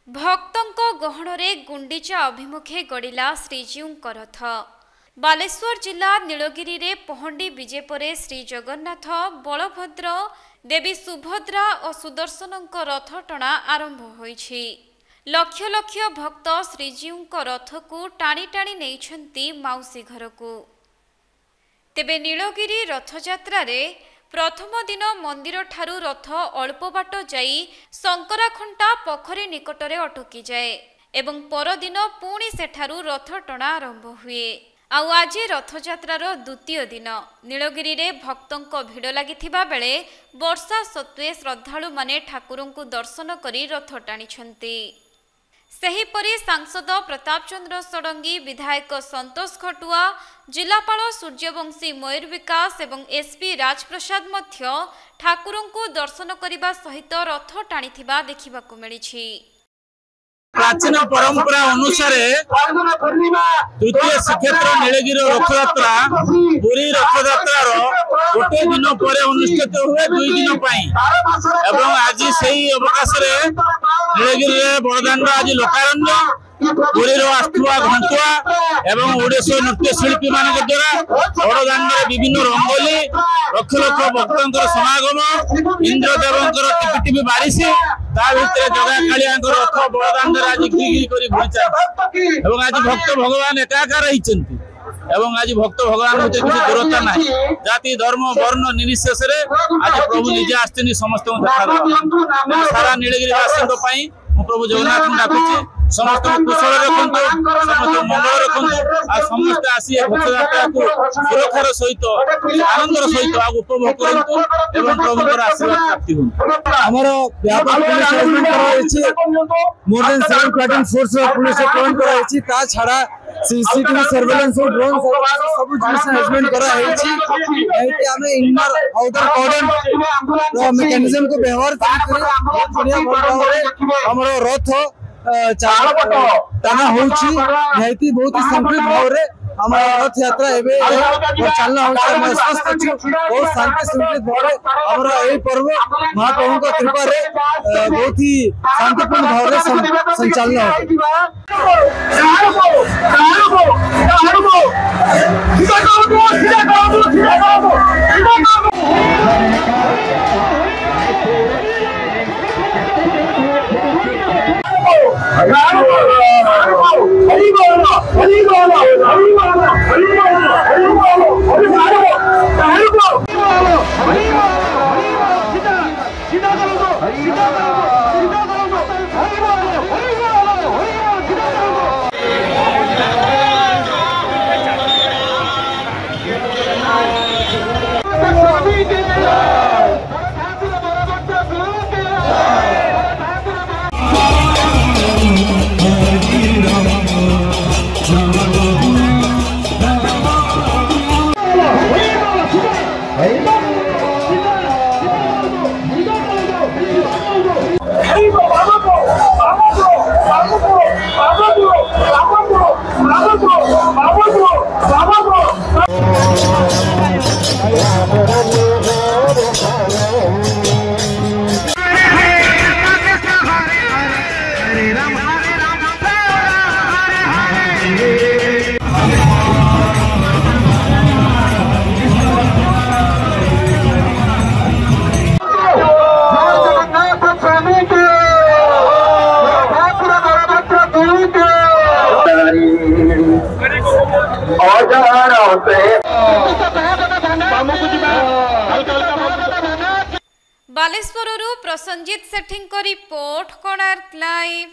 भक्तों गहणरे गुंडीचा अभिमुखे गड़िला श्रीजीउंकर रथ। बालेश्वर जिला नीलगिरी रे पहंडी विजे परे श्री जगन्नाथ, बलभद्र, देवी सुभद्रा और सुदर्शनक रथ टणा आरंभ होईछि। लक्ष लक्ष भक्त श्रीजीउंक रथ को टाणी टाणी नेइछंती माउसी घर को। तेबे नीलगिरी रथयात्रा रे प्रथम दिन मंदिर ठारू रथ अल्प बाट जाई शंकराखंटा पोखरी निकटरे अटकी जाए एवं परदिन पुणी सेठारू रथ टणा आरंभ हुए। आउ आज रथयात्रार द्वितीय दिन नीलगिरी रे भक्तों भिड़ लागिथिबा बेले वर्षा सत्वे श्रद्धालु माने ठाकुरंकु दर्शन करी रथ टाणिछंती। सेहीपरि सांसद प्रताप चंद्र षडंगी, विधायक संतोष खटुआ, जिलापाल सूर्यवंशी मयूर विकास एवं एसपी राजप्रसाद मध्य ठाकुरंकु दर्शन करिबा सहित रथ टाणिथिबा देखिबाकु मिलिछि। प्राचीन परंपरा अनुसार तृतीय श्रीक्षेत्र नीलगिरी रथयात्रा पुरी रथयात्रार गोटे दिन पर अनुष्ठित हुए 2 दिन एवं आज से अवकाश नीलगिरी बड़दाण्ड आज लोकारण्य पुरी आसुआ घंटुआ एवं ओडिशा नृत्य शिल्पी मान द्वारा बड़दाण्ड विभिन्न रंगोली लक्ष लक्ष भक्तों समागम इंद्रदेवंकर टिपिटिपि बारिशी भितर जगा कालिया रथ बड़दाण्ड आज घिरी घुरी चलती आज भक्त भगवान एकाकार एवं आज भक्त भगवान किसी दूरता ना जाति धर्म वर्ण निर्विशेष आज प्रभु निजे आसते समस्त देखा सारा नीलगिरीवासी प्रभु जगन्नाथ डाकुची समस्त कुशल रखु समस्त मंगल रखु समस्त आसी रथयात्रा को सुरक्षार सहित आनंदर सहित उपभोग करूँ एवं प्रभुर आशीर्वाद प्राप्ति हो। व्यापक more than 7 platoon force police plan करा छाड़ा सीसीटीवी सर्वेलेंस और ड्रोन सब जिनिस अरेंजमेंट करा एठी हमें इनर आउटर कॉर्डन मैकेनिज्म को व्यवहार करी हमरो रथ टाना होउची निहायती बहुत संकलित भाव रे हमारा रथ यात्रा एबे चलना होउची बहुत शांति श्रृंखलित भाव रे हमरा एही पर्व महाप्रभु का कृपा रे बहुत ही शांतिपूर्ण भाव रे संचालन बालेश्वररू प्रसंजित सेठींक रिपोर्ट कोणार्क लाइव।